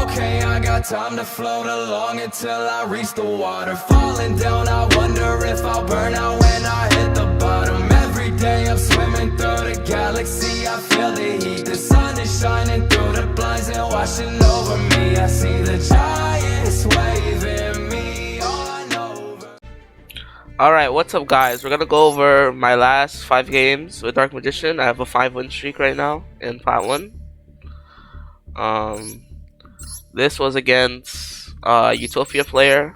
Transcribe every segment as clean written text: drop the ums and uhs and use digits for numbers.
Okay, I got time to float along until I reach the water. Falling down, I wonder if I'll burn out when I hit the bottom. Every day I'm swimming through the galaxy, I feel the heat. The sun is shining through the blinds and washing over me. I see the giants waving me on over. Alright, what's up guys? We're gonna go over my last 5 games with Dark Magician. I have a 5-win streak right now in Plat 1. This was against Utopia player,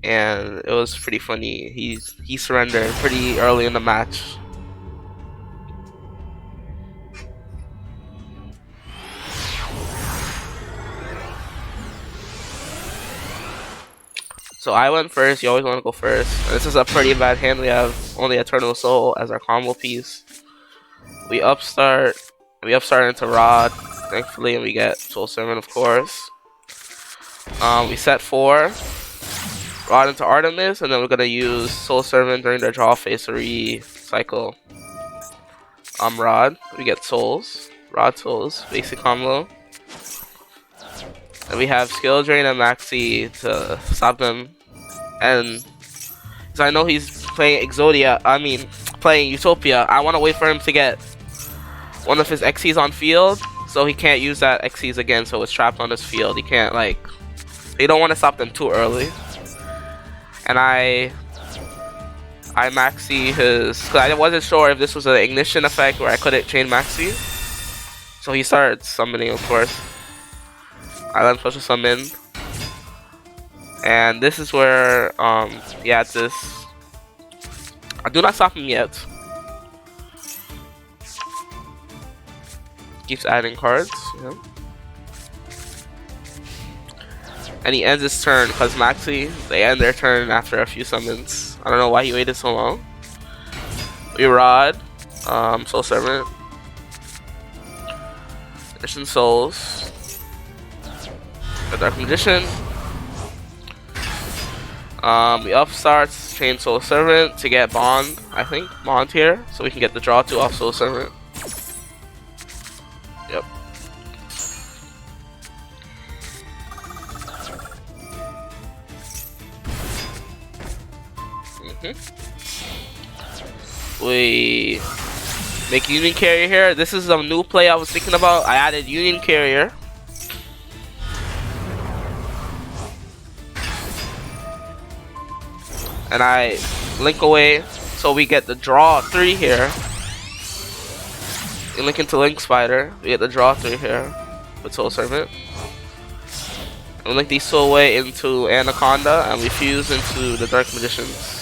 and it was pretty funny. He surrendered pretty early in the match. So I went first. You always want to go first. This is a pretty bad hand. We have only Eternal Soul as our combo piece. We upstart into Rod, thankfully, and we get Soul Servant, of course. We set 4, Rod into Artemis, and then we're gonna use Soul Servant during the draw phase to recycle Rod. We get Souls, Rod Souls, basic combo. And we have Skill Drain and Maxi to stop them. And so I know he's playing playing Utopia. I want to wait for him to get one of his Xyz on field, so he can't use that Xyz again, so it's trapped on his field. He can't, like, they don't want to stop them too early. And I Maxi his, because I wasn't sure if this was an ignition effect where I couldn't chain Maxi. So he started summoning, of course. I let him special summon. And this is where, yeah, this. I do not stop him yet. Keeps adding cards, yeah. And he ends his turn because Maxi, they end their turn after a few summons. I don't know why he waited so long. We Rod, Soul Servant, Magician Souls, the Dark Magician. We upstarts, chain Soul Servant to get Bond, I think, Bond here, so we can get the draw 2 off Soul Servant. Yep. We make Union Carrier here. This is a new play I was thinking about. I added Union Carrier. And I link away, so we get the draw 3 here. We link into Link Spider, we get the draw 3 here with Soul Servant. And we link these two away into Anaconda, and we fuse into the Dark Magicians.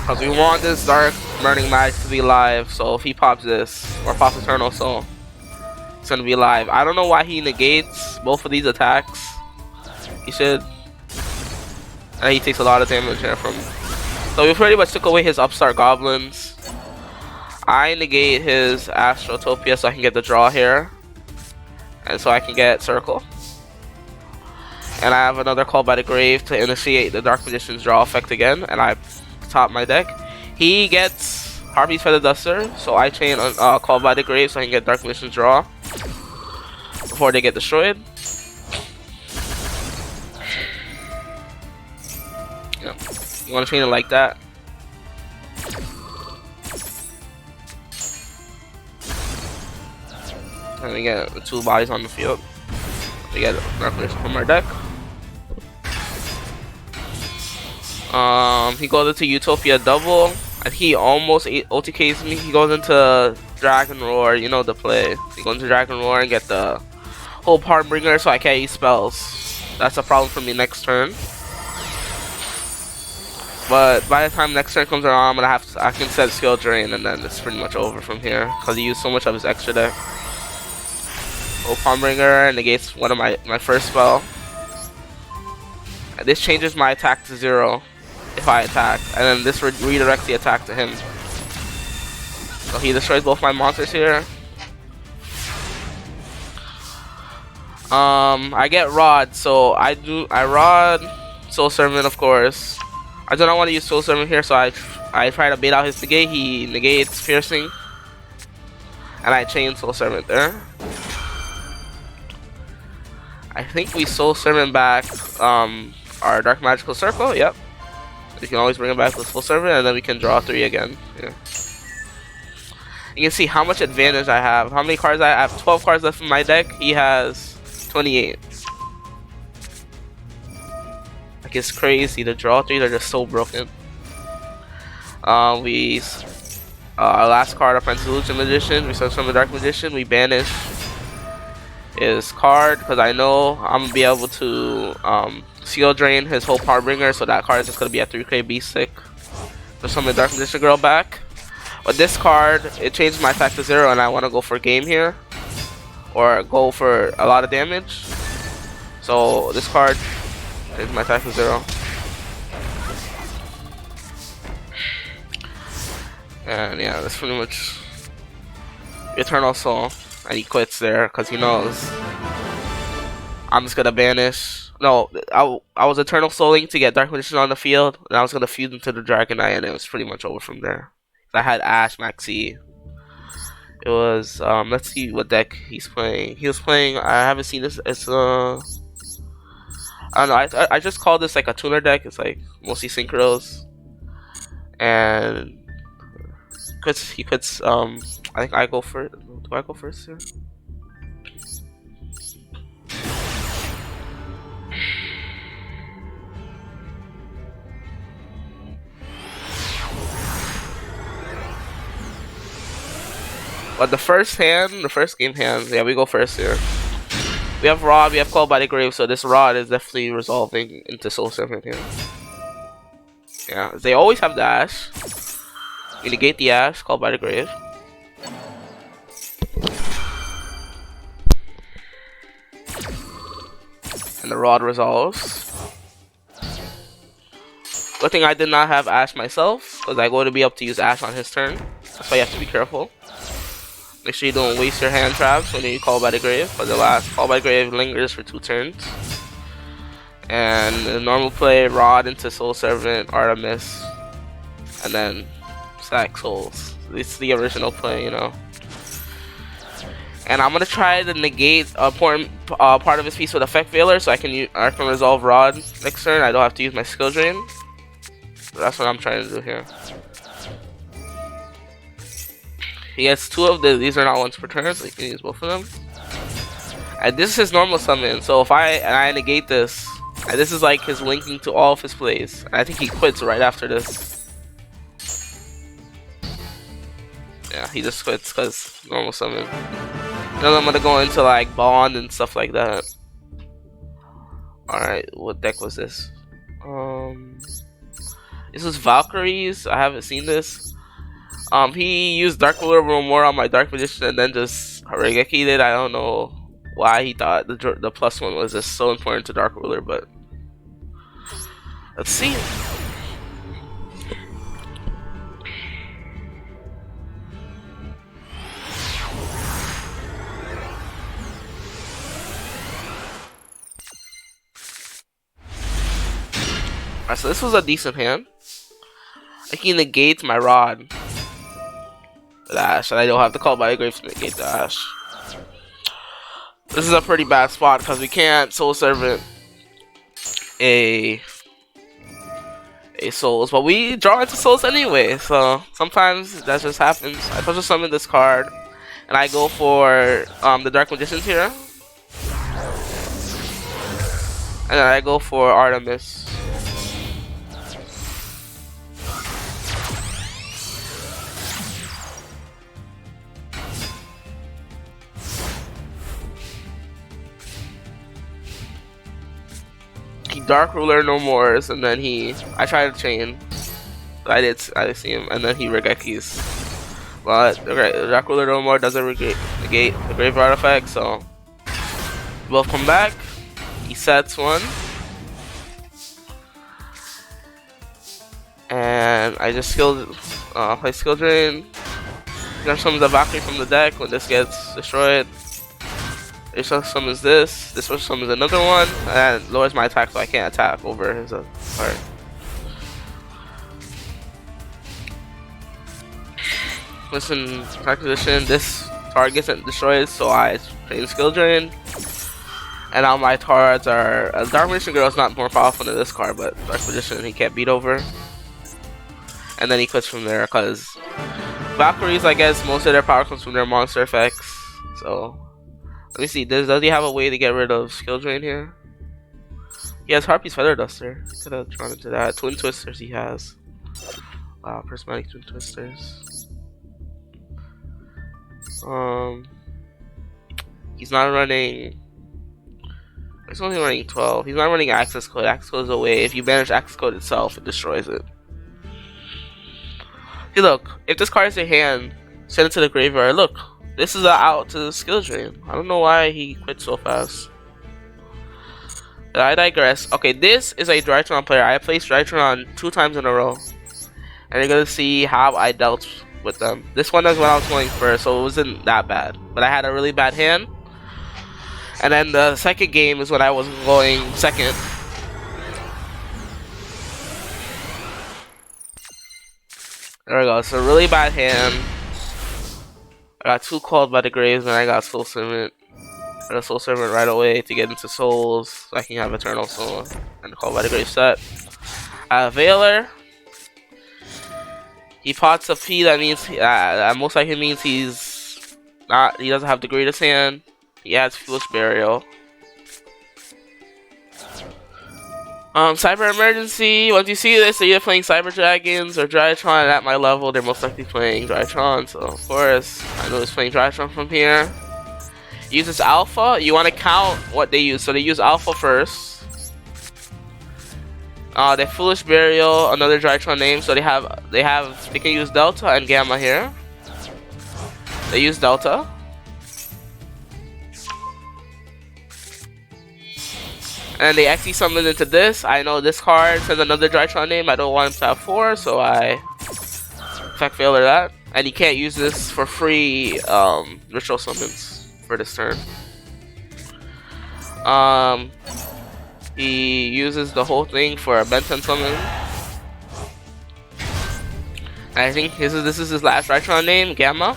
Because we want this Dark Burning Magic to be live, so if he pops this, or pops Eternal Soul, it's gonna be live. I don't know why he negates both of these attacks. He should. And he takes a lot of damage here from. So we pretty much took away his upstart goblins. I negate his Astrotopia so I can get the draw here. And so I can get Circle. And I have another Call by the Grave to initiate the Dark Magician's draw effect again. And I top my deck. He gets Harpy's Feather Duster, so I chain Call by the Grave so I can get Dark Magician's draw before they get destroyed. Yeah. You want to chain it like that. And we get the 2 bodies on the field. We get Dark Magician from our deck. He goes into Utopia double, and he almost OTKs me. He goes into Dragon Roar, you know the play. He goes into Dragon Roar and get the whole Part Bringer, so I can't use spells. That's a problem for me next turn. But by the time next turn comes around, I can set Skill Drain, and then it's pretty much over from here because he used so much of his extra deck. Whole Part Bringer negates one of my first spell. And this changes my attack to 0. If I attack, and then this redirects the attack to him. So he destroys both my monsters here. I get Rod, so I Rod Soul Servant, of course. I do not want to use Soul Servant here, so I try to bait out his negate. He negates piercing, and I chain Soul Servant there. I think we Soul Servant back our Dark Magical Circle. Yep. We can always bring it back with Soul Servant, and then we can draw 3 again. Yeah. You can see how much advantage I have. How many cards I have? 12 cards left in my deck. He has 28. Like, it's crazy. The draw 3s are just so broken. Our last card, Apprentice Illusion Magician. We search from the Dark Magician. We banish his card because I know I'm gonna be able to Seal Drain his whole Powerbringer, so that card is just gonna be a 3K Beast Stick. For some of the Dark Magician Girl back. But this card, it changes my attack to 0, and I want to go for game here, or go for a lot of damage. So this card changes my attack to 0. And yeah, that's pretty much Eternal Soul. And he quits there because he knows I'm just gonna banish. No, I was Eternal Souling to get Dark Magician on the field, and I was gonna feed into the Dragonite, and it was pretty much over from there. I had Ash Maxi. It was let's see what deck he's playing. He was playing, I haven't seen this. It's I don't know. I just call this like a tuner deck. It's like mostly synchros, and he quits. I think I go first. Do I go first here? But the first game hand, yeah, we go first here. We have Rod, we have Called by the Grave, so this Rod is definitely resolving into Soul Servant here. Yeah, they always have the Ash. We negate the Ash, Called by the Grave. And the Rod resolves. Good thing I did not have Ash myself, because I'm going to be up to use Ash on his turn. That's why you have to be careful. Make sure you don't waste your hand traps when you Call by the Grave, but the last Call by the Grave lingers for 2 turns. And the normal play, Rod into Soul Servant, Artemis, and then stack Souls. It's the original play, you know. And I'm gonna try to negate a important part of his piece with Effect Veiler, so I can resolve Rod next turn. I don't have to use my Skill Drain. But that's what I'm trying to do here. He gets 2 of these are not once per turn, so he can use both of them. And this is his normal summon, so if I negate this, and this is like his linking to all of his plays. And I think he quits right after this. Yeah, he just quits because normal summon. Then I'm gonna go into like Bond and stuff like that. Alright, what deck was this? This was Valkyries. I haven't seen this. He used Dark Ruler more on my Dark Magician and then just Regeki did. I don't know why he thought the +1 was just so important to Dark Ruler, but let's see. Alright, so this was a decent hand. I can negate my Rod. The Ash, and I don't have to Call by the Grave to negate the Ash. This is a pretty bad spot because we can't Soul Servant a Souls, but we draw into Souls anyway, so sometimes that just happens. I special summon this card, and I go for the Dark Magicians here, and then I go for Artemis. Dark Ruler no more, and then I tried to chain. I did see him, and then he Regekis. But the Dark Ruler no more doesn't negate the Graveyard effect, so both come back. He sets 1. And I just play Skill Drain. Then summons a Valkyrie from the deck when this gets destroyed. This summons this. This summons another one, and lowers my attack, so I can't attack over his card. Listen, attack position. This target gets destroyed, so I train skill drain. And now my cards are Dark Magician Girl is not more powerful than this card, but Dark Magician he can't beat over. And then he quits from there because Valkyries, I guess most of their power comes from their monster effects. So let me see. Does he have a way to get rid of skill drain here? He has Harpy's Feather Duster. Could have drawn into that. Twin Twisters he has. Wow, prismatic Twin Twisters. He's not running. He's only running 12. He's not running access code. Access code is away. If you banish access code itself, it destroys it. Hey, look. If this card is in hand, send it to the graveyard. Look, this is out to the skill drain. I don't know why he quit so fast. But I digress. Okay, this is a Drytron player. I placed Drytron 2 times in a row. And you're gonna see how I dealt with them. This one is when I was going first, so it wasn't that bad. But I had a really bad hand. And then the second game is when I was going second. There we go. It's a really bad hand. I got 2 called by the graves, and I got Soul Servant. I got Soul Servant right away to get into souls, so I can have Eternal Soul and called by the grave set. I have Veiler. He pots a P. That means most likely means he's not. He doesn't have the greatest hand. He adds Foolish Burial. Cyber Emergency. Once you see this, they're either playing Cyber Dragons or Drytron. At my level, they're most likely playing Drytron. So of course, I know he's playing Drytron from here. Uses Alpha. You want to count what they use. So they use Alpha first. They Foolish Burial, another Drytron name. So they can use Delta and Gamma here. They use Delta. And they actually summoned into this. I know this card says another Drytron name. I don't want him to have 4, so I effect failure that. And he can't use this for free ritual summons for this turn. He uses the whole thing for a Ben 10 summon. And I think this is his last Drytron name, Gamma.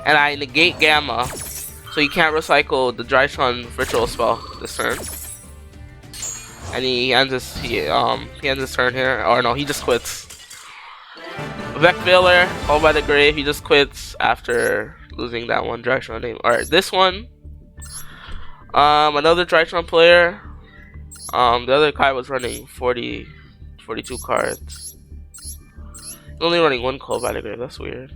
And I negate Gamma, so he can't recycle the Drytron ritual spell this turn. And he ends his turn here. Or no, he just quits. Vec Veiler, called by the grave, he just quits after losing that one Drytron name. Alright, this one. Another Drytron player. The other guy was running 42 cards. He's only running 1 call by the grave, that's weird.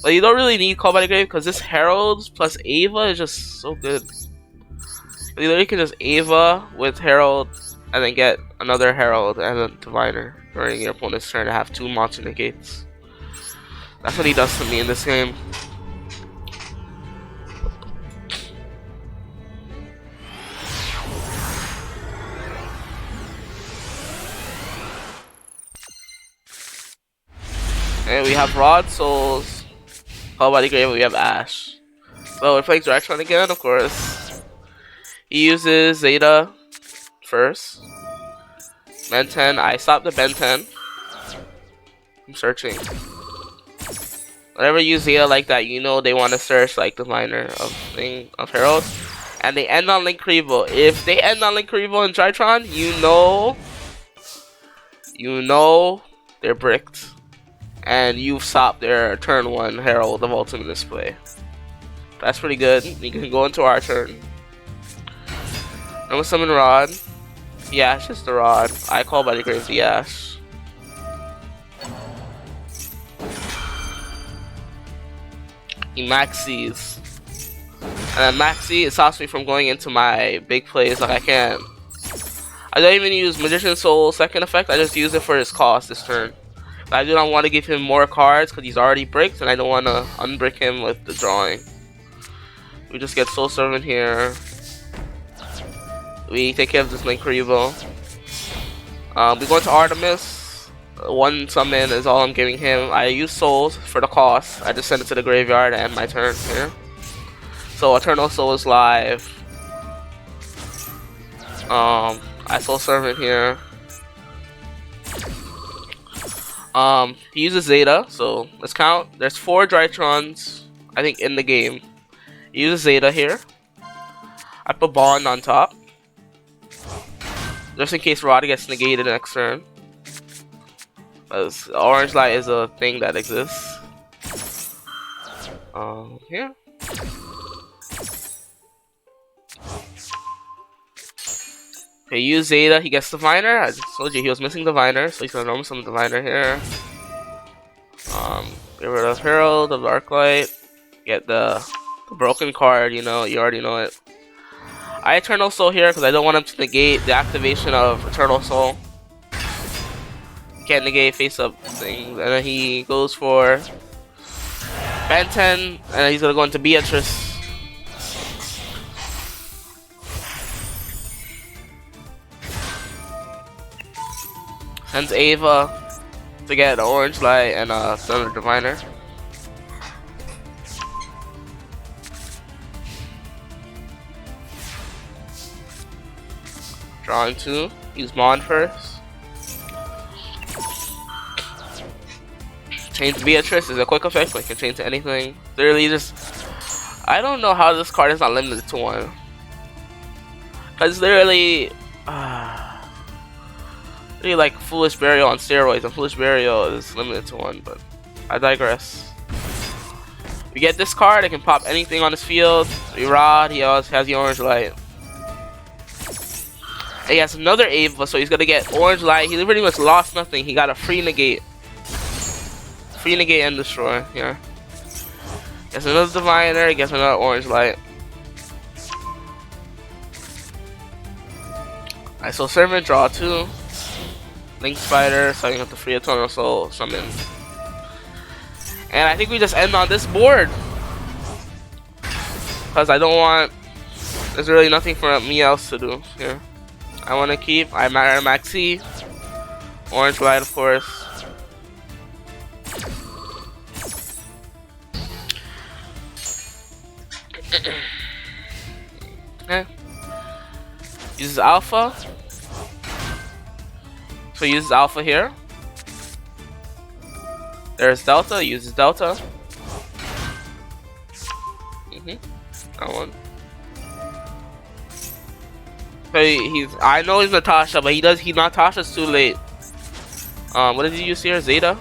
But you don't really need call by the grave because this Herald plus Ava is just so good. You literally can just Ava with Herald and then get another Herald and a Diviner during your opponent's turn to have 2 monster negates. That's what he does to me in this game. And we have Rod Souls, Call by the Grave, we have Ash. So we're playing Drytron again, of course. He uses Zeta first. Ben 10. I stopped the Ben 10. I'm searching. Whenever you use Zeta like that, you know they want to search like the minor of Herald. And they end on Link Revo. If they end on Link Revo in Drytron, you know they're bricked. And you've stopped their turn 1 Herald of Ultimate Display. That's pretty good. You can go into our turn. I'm gonna summon Rod. Yeah, it's just the Rod. I call by the grave the Ash. He maxes. And then maxi, it stops me from going into my big plays. Like I don't even use Magician Soul second effect. I just use it for his cost this turn. I do not want to give him more cards because he's already bricked, and I don't want to unbrick him with the drawing. We just get Soul Servant here. We take care of this Link Revo. We go into Artemis. 1 summon is all I'm giving him. I use souls for the cost. I just send it to the graveyard and end my turn here. So Eternal Soul is live. I Soul Servant here. He uses Zeta, so let's count. There's 4 Drytrons, I think, in the game. He uses Zeta here. I put Bond on top, just in case Rod gets negated next turn. Because Orange Light is a thing that exists. Here. Okay, use Zeta, he gets Diviner. I just told you he was missing Diviner, so he's gonna normal summon Diviner here. Get rid of Herald of Arclight. Get the broken card, you know, you already know it. I Eternal Soul here because I don't want him to negate the activation of Eternal Soul. Can't negate face up things, and then he goes for Ben 10, and then he's gonna go into Beatrice. Sends Ava to get an Orange Light and a Thunder Diviner. Drawing 2. Use Mon first. Change Beatrice is a quick effect, but it can change to anything. Literally just... I don't know how this card is not limited to 1. Because literally... really like Foolish Burial on steroids, and Foolish Burial is limited to 1, but I digress. We get this card, it can pop anything on his field. Rod, he always has the Orange Light. And he has another Ava, so he's gonna get Orange Light. He pretty much lost nothing, he got a free negate. Free negate and destroy here. Gets another Diviner, gets another Orange Light. Alright, so Servant, draw 2. Link Spider, so I can get the free Eternal Soul summon. And I think we just end on this board. Because I don't want... There's really nothing for me else to do here. I want to keep... I matter Maxi. Orange Light, of course. Okay. Uses Alpha. So he uses Alpha here. There's Delta, uses Delta. That one. So he's... I know he's Natasha, but he Natasha's too late. What did he use here? Zeta?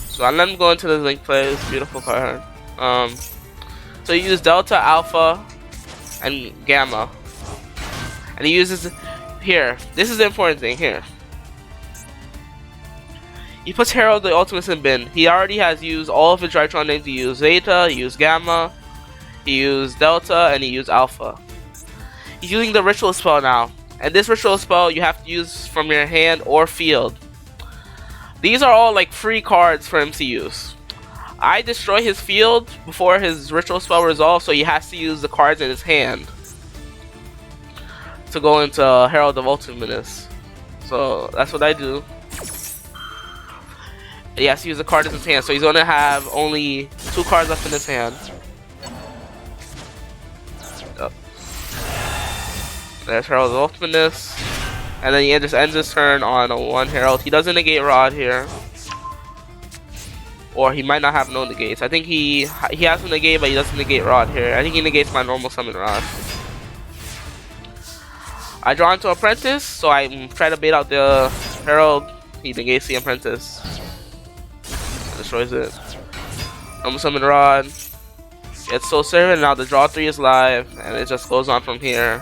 So I let him go into the Link play. It's a beautiful card. So he uses Delta, Alpha, and Gamma. And he uses... Here, this is the important thing here. He puts Herald the Ultimate in bin. He already has used all of his Drytron names. He used Zeta, he used Gamma, he used Delta, and he used Alpha. He's using the Ritual Spell now. And this Ritual Spell you have to use from your hand or field. These are all like free cards for him to use. I destroy his field before his Ritual Spell resolves, so he has to use the cards in his hand to go into Herald of Ultimateness. So that's what I do. He has to use the card in his hand, so he's gonna have only 2 cards left in his hand. Yep. There's Herald of Ultimateness, and then he just ends his turn on a 1 Herald. He doesn't negate Rod here, or he might not have no negates. I think he has a negate, but he doesn't negate Rod here. I think he negates my normal summon Rod. I draw into Apprentice, so I try to bait out the Herald. He negates the Apprentice. Destroys it. Normal summon Rod. It's Soul Servant, now the draw 3 is live, and it just goes on from here.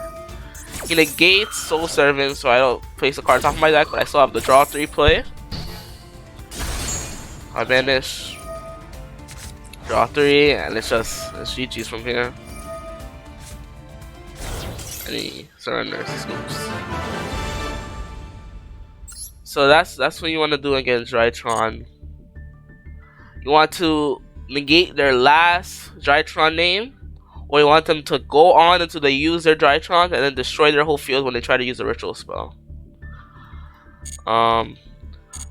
He negates Soul Servant, so I don't place a card top of my deck, but I still have the draw 3 play. I banish. Draw 3, and it's GG's from here. And he surrenders, scoops. So that's what you want to do against Drytron. You want to negate their last Drytron name, or you want them to go on until they use their Drytron and then destroy their whole field when they try to use a Ritual Spell.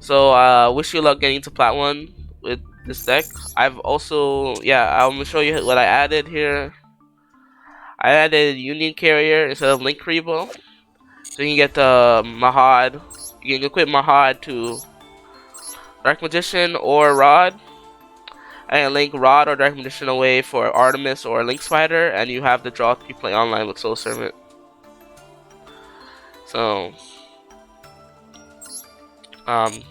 So wish you luck getting to Plat 1 with this deck. I've also, I'm gonna show you what I added here. I added Union Carrier instead of Link Rebo, so you can get the Mahad. You can equip Mahad to Dark Magician or Rod, and link Rod or Dark Magician away for Artemis or Link Spider, and you have the draw to play online with Soul Servant. So, alright.